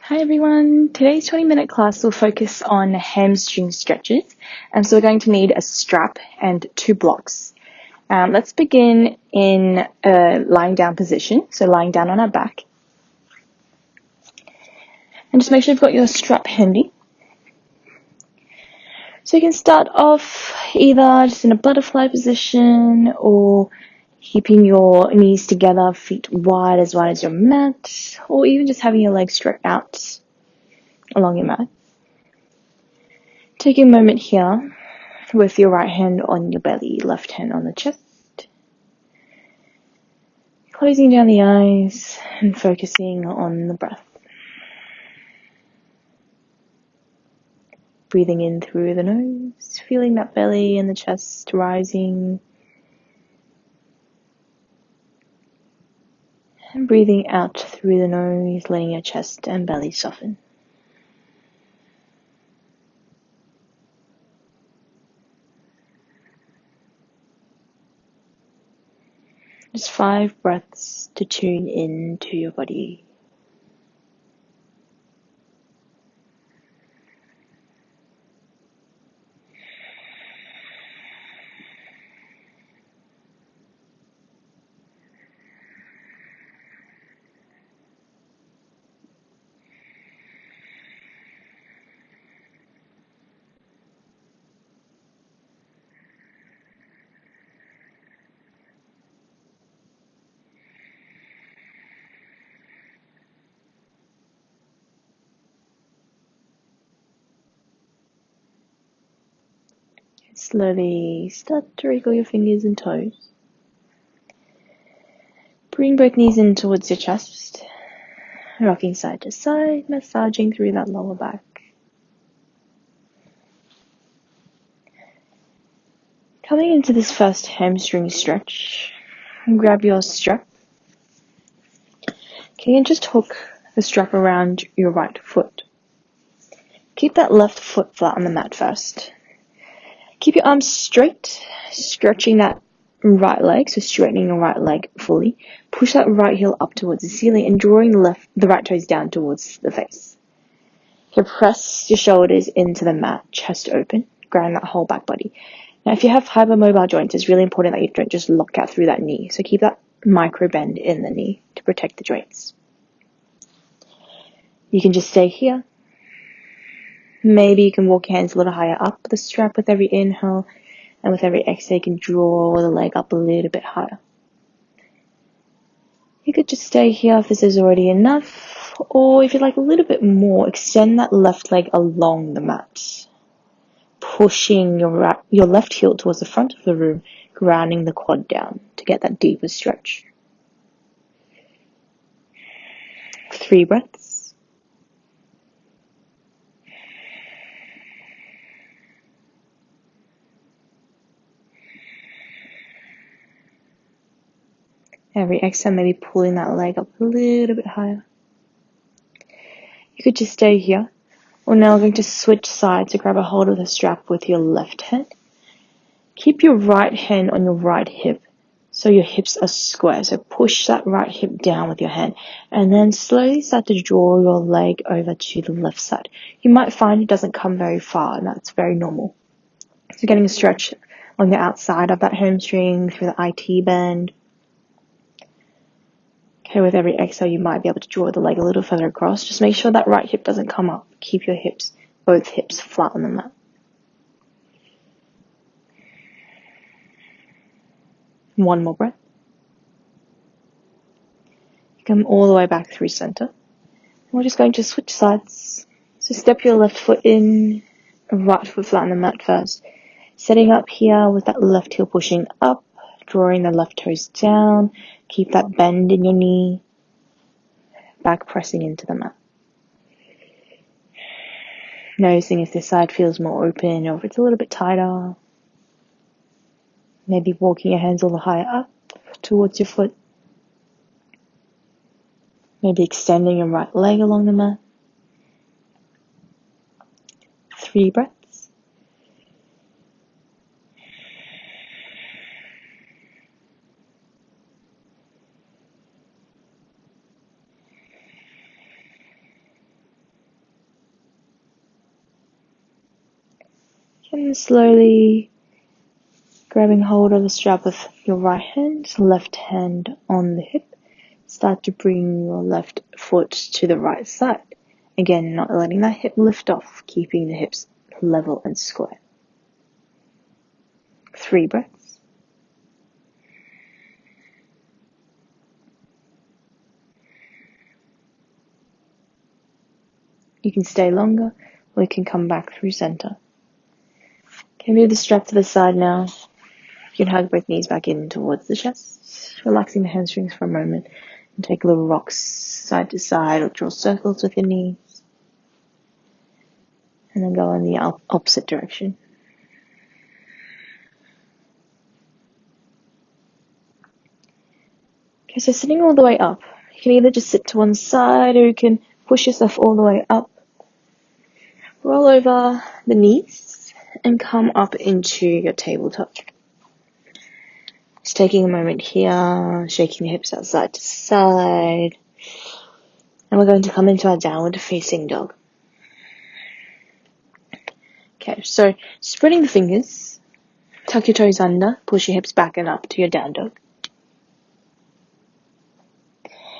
Hi everyone, today's 20-minute class will focus on hamstring stretches. So we're going to need a strap and 2 blocks. Let's begin in a lying down position, so lying down on our back. And just make sure you've got your strap handy. So you can start off either just in a butterfly position or keeping your knees together, feet wide as your mat, or even just having your legs stretched out along your mat. Take a moment here with your right hand on your belly, left hand on the chest. Closing down the eyes and focusing on the breath. Breathing in through the nose, feeling that belly and the chest rising. And breathing out through the nose, letting your chest and belly soften. Just 5 breaths to tune in to your body. Slowly start to wriggle your fingers and toes. Bring both knees in towards your chest. Rocking side to side, massaging through that lower back. Coming into this first hamstring stretch, grab your strap. Okay, and just hook the strap around your right foot. Keep that left foot flat on the mat first. Keep your arms straight, stretching that right leg, so straightening your right leg fully. Push that right heel up towards the ceiling and drawing the right toes down towards the face. Okay, press your shoulders into the mat, chest open, ground that whole back body. Now, if you have hypermobile joints, it's really important that you don't just lock out through that knee. So keep that micro bend in the knee to protect the joints. You can just stay here. Maybe you can walk your hands a little higher up the strap with every inhale, and with every exhale you can draw the leg up a little bit higher. You could just stay here if this is already enough, or if you'd like a little bit more, extend that left leg along the mat, pushing your left heel towards the front of the room, grounding the quad down to get that deeper stretch. 3 breaths. Every exhale, maybe pulling that leg up a little bit higher. You could just stay here. We're now going to switch sides to grab a hold of the strap with your left hand. Keep your right hand on your right hip so your hips are square. So push that right hip down with your hand and then slowly start to draw your leg over to the left side. You might find it doesn't come very far, and that's very normal. So getting a stretch on the outside of that hamstring through the IT band. Okay, with every exhale, you might be able to draw the leg a little further across. Just make sure that right hip doesn't come up. Keep your both hips flat on the mat. One more breath. Come all the way back through center. We're just going to switch sides. So step your left foot in, right foot flat on the mat first. Setting up here with that left heel pushing up, drawing the left toes down. Keep that bend in your knee. Back pressing into the mat. Noticing if this side feels more open or if it's a little bit tighter. Maybe walking your hands a little higher up towards your foot. Maybe extending your right leg along the mat. 3 breaths. And slowly grabbing hold of the strap with your right hand, left hand on the hip. Start to bring your left foot to the right side. Again, not letting that hip lift off, keeping the hips level and square. 3 breaths. You can stay longer, or you can come back through center. Okay, move the strap to the side now. You can hug both knees back in towards the chest, relaxing the hamstrings for a moment, and take little rocks side to side or draw circles with your knees. And then go in the opposite direction. Okay, so sitting all the way up, you can either just sit to one side or you can push yourself all the way up. Roll over the knees and come up into your tabletop. Just taking a moment here, shaking the hips out side to side. And we're going to come into our downward facing dog. Okay, so spreading the fingers, tuck your toes under, push your hips back and up to your down dog.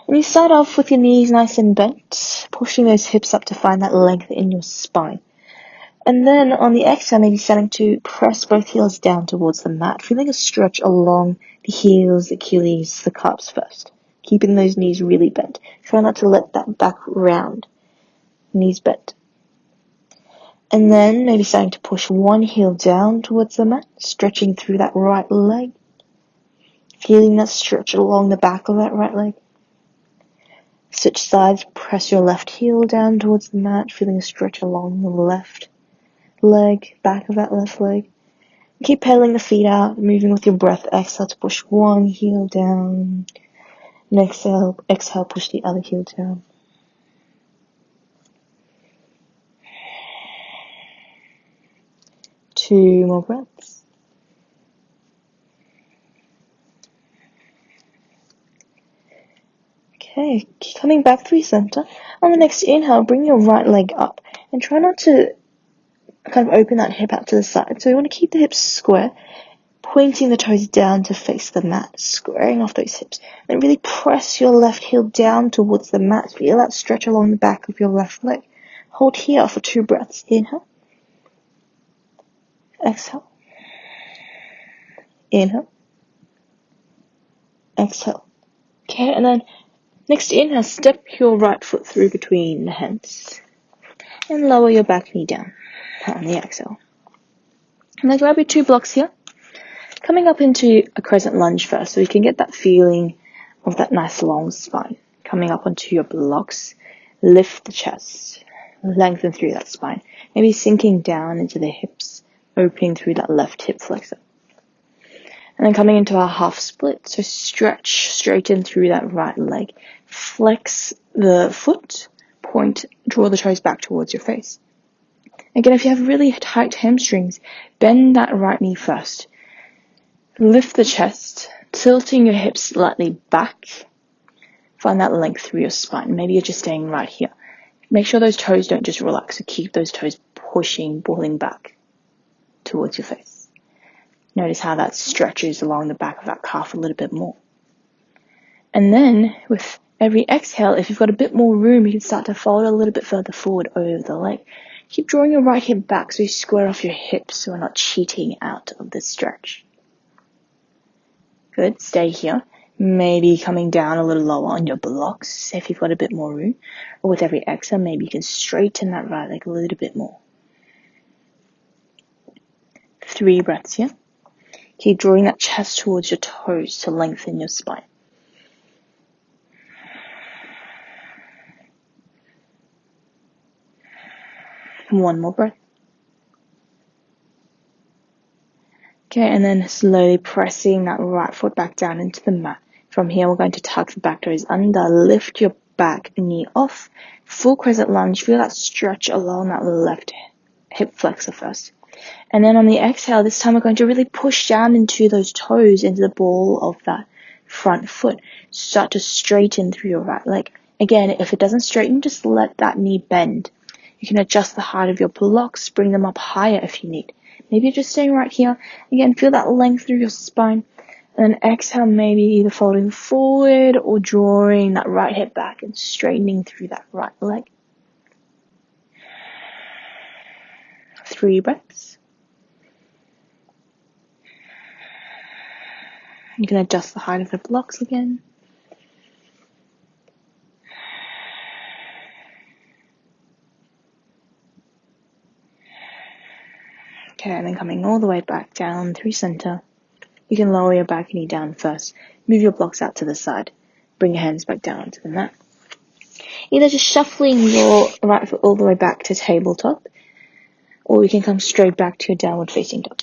And you start off with your knees nice and bent, pushing those hips up to find that length in your spine. And then on the exhale, maybe starting to press both heels down towards the mat, feeling a stretch along the heels, the Achilles, the calves first. Keeping those knees really bent. Try not to let that back round. Knees bent. And then maybe starting to push one heel down towards the mat, stretching through that right leg. Feeling that stretch along the back of that right leg. Switch sides, press your left heel down towards the mat, feeling a stretch along the left leg, back of that left leg. Keep pedaling the feet out, moving with your breath. Exhale to push one heel down. And exhale, push the other heel down. Two more breaths. Okay, coming back through center. On the next inhale, bring your right leg up and try not to kind of open that hip out to the side. So you want to keep the hips square, pointing the toes down to face the mat, squaring off those hips. And really press your left heel down towards the mat. Feel that stretch along the back of your left leg. Hold here for 2 breaths. Inhale. Exhale. Inhale. Exhale. Okay, and then next inhale, step your right foot through between the hands. And lower your back knee down on the exhale. And then grab your 2 blocks here. Coming up into a crescent lunge first, so you can get that feeling of that nice long spine. Coming up onto your blocks, lift the chest, lengthen through that spine. Maybe sinking down into the hips, opening through that left hip flexor. And then coming into our half split, so stretch, straighten through that right leg. Flex the foot, point, draw the toes back towards your face. Again, if you have really tight hamstrings, bend that right knee first. Lift the chest, tilting your hips slightly back. Find that length through your spine. Maybe you're just staying right here. Make sure those toes don't just relax, so keep those toes pushing, pulling back towards your face. Notice how that stretches along the back of that calf a little bit more. And then, with every exhale, if you've got a bit more room, you can start to fold a little bit further forward over the leg. Keep drawing your right hip back so you square off your hips so we're not cheating out of this stretch. Good, stay here. Maybe coming down a little lower on your blocks if you've got a bit more room. Or with every exhale, maybe you can straighten that right leg a little bit more. 3 breaths here. Keep drawing that chest towards your toes to lengthen your spine. One more breath. Okay, and then slowly pressing that right foot back down into the mat. From here, we're going to tuck the back toes under, lift your back knee off, full crescent lunge, feel that stretch along that left hip flexor first. And then on the exhale, this time we're going to really push down into those toes, into the ball of that front foot. Start to straighten through your right leg. Again, if it doesn't straighten, just let that knee bend. You can adjust the height of your blocks, bring them up higher if you need. Maybe you're just staying right here. Again, feel that length through your spine. And then exhale, maybe either folding forward or drawing that right hip back and straightening through that right leg. 3 breaths. You can adjust the height of the blocks again. Okay, and then coming all the way back down through center. You can lower your back knee down first. Move your blocks out to the side. Bring your hands back down to the mat. Either just shuffling your right foot all the way back to tabletop, or you can come straight back to your downward facing dog.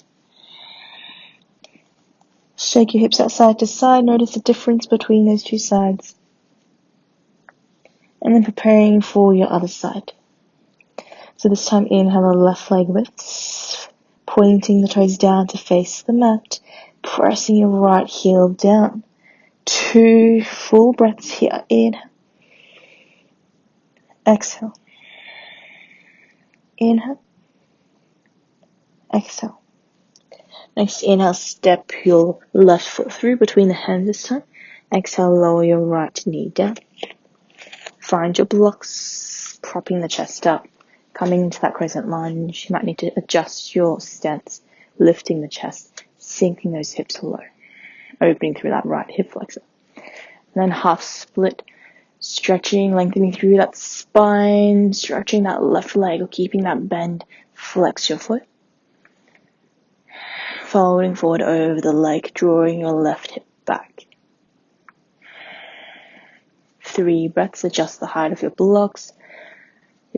Shake your hips out side to side. Notice the difference between those two sides. And then preparing for your other side. So this time inhale, the left leg lifts, pointing the toes down to face the mat, pressing your right heel down. 2 full breaths here. Inhale. Exhale. Inhale. Exhale. Next inhale, step your left foot through between the hands this time. Exhale, lower your right knee down. Find your blocks, propping the chest up. Coming into that crescent lunge, you might need to adjust your stance, lifting the chest, sinking those hips low, opening through that right hip flexor. And then half split, stretching, lengthening through that spine, stretching that left leg or keeping that bend. Flex your foot. Folding forward over the leg, drawing your left hip back. 3 breaths, adjust the height of your blocks.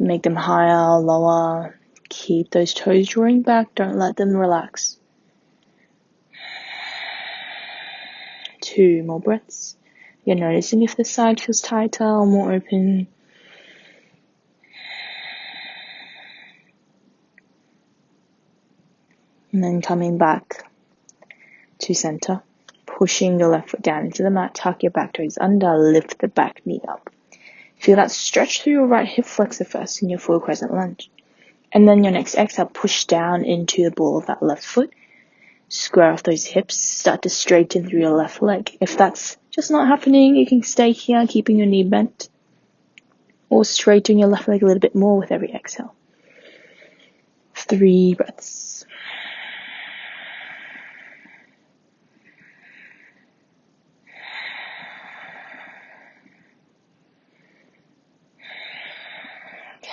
Make them higher, lower. Keep those toes drawing back. Don't let them relax. 2 more breaths. You're noticing if the side feels tighter or more open. And then coming back to center. Pushing your left foot down into the mat. Tuck your back toes under. Lift the back knee up. Feel that stretch through your right hip flexor first in your full crescent lunge. And then your next exhale, push down into the ball of that left foot. Square off those hips. Start to straighten through your left leg. If that's just not happening, you can stay here, keeping your knee bent. Or straighten your left leg a little bit more with every exhale. 3 breaths.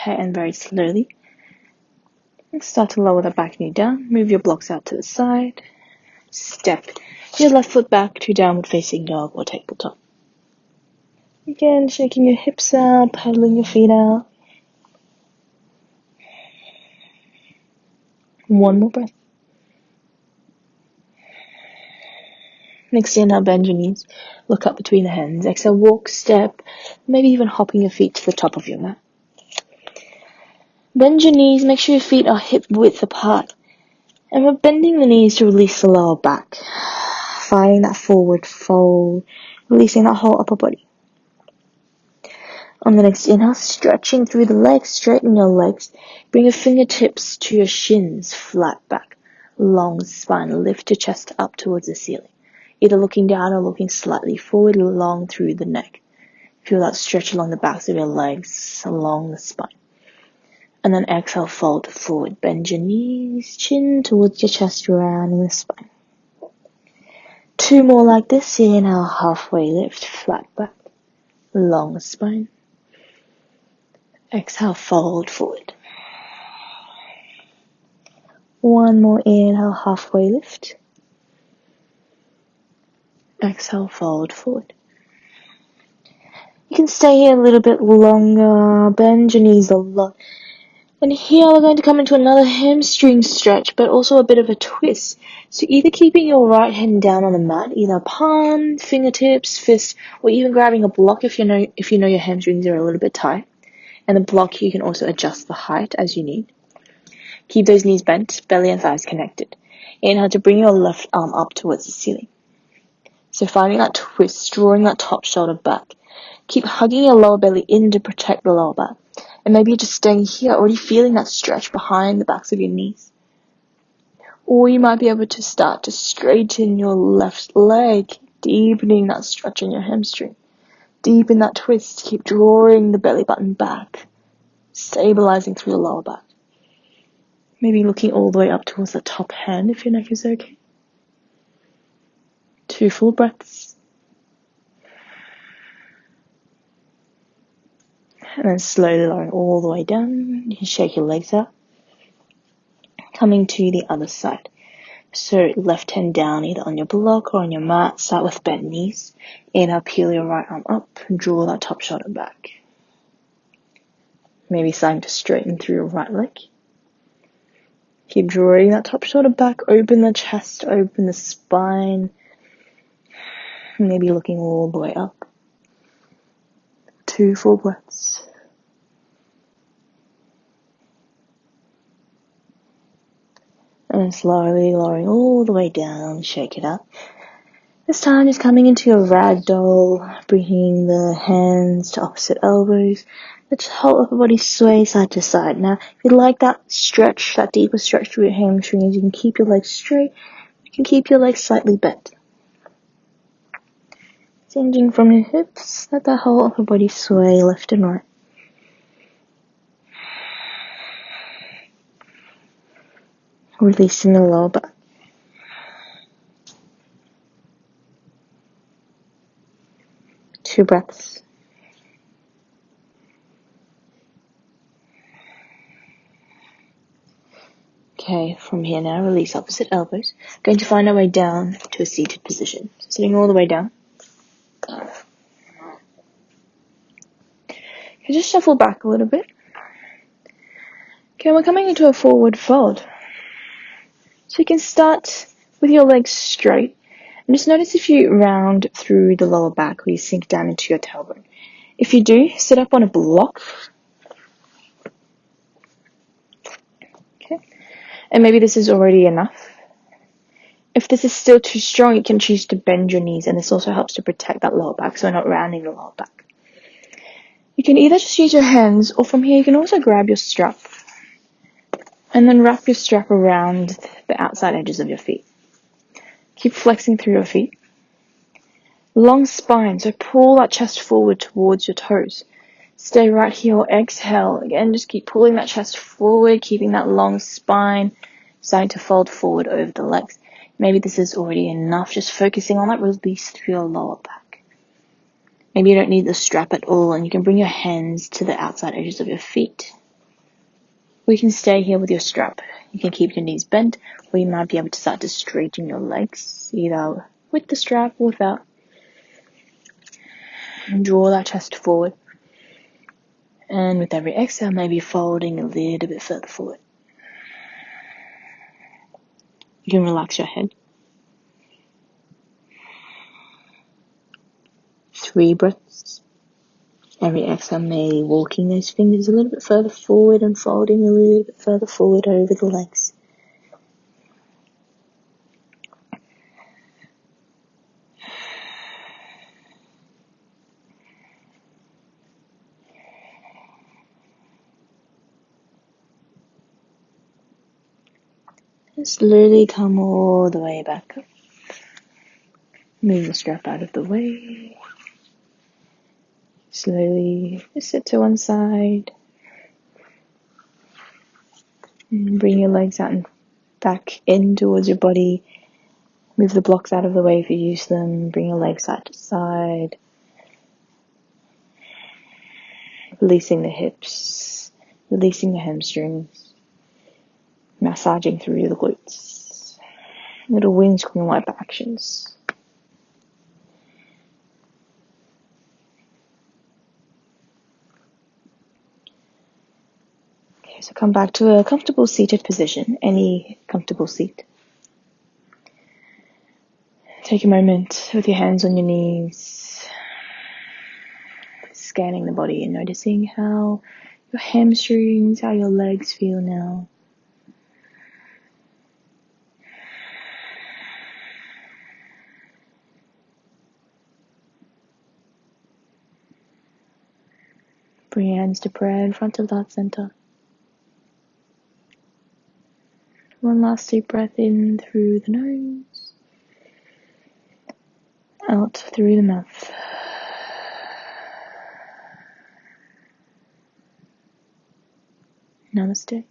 Okay, and very slowly, start to lower the back knee down. Move your blocks out to the side. Step your left foot back to downward facing dog or tabletop. Again, shaking your hips out, pedaling your feet out. 1 more breath. Next inhale, bend your knees. Look up between the hands. Exhale, walk, step, maybe even hopping your feet to the top of your mat. Bend your knees, make sure your feet are hip width apart. And we're bending the knees to release the lower back. Finding that forward fold, releasing that whole upper body. On the next inhale, stretching through the legs, straighten your legs. Bring your fingertips to your shins, flat back, long spine. Lift your chest up towards the ceiling. Either looking down or looking slightly forward, long through the neck. Feel that stretch along the backs of your legs, along the spine. And then exhale, fold forward. Bend your knees, chin towards your chest, rounding the spine. 2 more like this. Inhale, halfway lift, flat back, long spine. Exhale, fold forward. 1 more inhale, halfway lift. Exhale, fold forward. You can stay here a little bit longer. Bend your knees a lot. And here we're going to come into another hamstring stretch, but also a bit of a twist. So either keeping your right hand down on the mat, either palm, fingertips, fist, or even grabbing a block if you know your hamstrings are a little bit tight. And the block, you can also adjust the height as you need. Keep those knees bent, belly and thighs connected. Inhale to bring your left arm up towards the ceiling. So finding that twist, drawing that top shoulder back. Keep hugging your lower belly in to protect the lower back. And maybe you're just staying here, already feeling that stretch behind the backs of your knees. Or you might be able to start to straighten your left leg, deepening that stretch in your hamstring. Deepen that twist, keep drawing the belly button back, stabilizing through the lower back. Maybe looking all the way up towards the top hand if your neck is okay. 2 full breaths. And then slowly lowering all the way down. You can shake your legs out. Coming to the other side. So left hand down either on your block or on your mat. Start with bent knees. Inhale, peel your right arm up and draw that top shoulder back. Maybe starting to straighten through your right leg. Keep drawing that top shoulder back. Open the chest, open the spine. Maybe looking all the way up. 2 full breaths. And slowly lowering all the way down, shake it up. This time just coming into your ragdoll, bringing the hands to opposite elbows. Let your whole upper body sway side to side. Now, if you like that stretch, that deeper stretch through your hamstrings, you can keep your legs straight. You can keep your legs slightly bent. Hinging from your hips, let the whole upper body sway left and right. Releasing the lower back. Two breaths. Okay, from here now, release opposite elbows. Going to find our way down to a seated position. So sitting all the way down. Okay, just shuffle back a little bit. Okay, we're coming into a forward fold. So you can start with your legs straight. And just notice if you round through the lower back or you sink down into your tailbone. If you do, sit up on a block. Okay. And maybe this is already enough. If this is still too strong, you can choose to bend your knees, and this also helps to protect that lower back, so we're not rounding the lower back. You can either just use your hands, or from here you can also grab your strap, and then wrap your strap around the outside edges of your feet. Keep flexing through your feet. Long spine, so pull that chest forward towards your toes. Stay right here, or exhale. Again, just keep pulling that chest forward, keeping that long spine, starting to fold forward over the legs. Maybe this is already enough, just focusing on that release through your lower back. Maybe you don't need the strap at all, and you can bring your hands to the outside edges of your feet. Or you can stay here with your strap. You can keep your knees bent, or you might be able to start to straighten your legs, either with the strap or without. And draw that chest forward. And with every exhale, maybe folding a little bit further forward. You can relax your head. 3 breaths. Every exhale, maybe walking those fingers a little bit further forward and folding a little bit further forward over the legs. And slowly come all the way back up. Move the strap out of the way. Slowly just sit to one side. And bring your legs out and back in towards your body. Move the blocks out of the way if you use them. Bring your legs side to side. Releasing the hips. Releasing the hamstrings. Massaging through the glutes. Little windscreen wiper actions. Okay, so come back to a comfortable seated position, any comfortable seat. Take a moment with your hands on your knees, scanning the body and noticing how your hamstrings, how your legs feel now. Bring your hands to prayer in front of that center. One last deep breath in through the nose, out through the mouth. Namaste.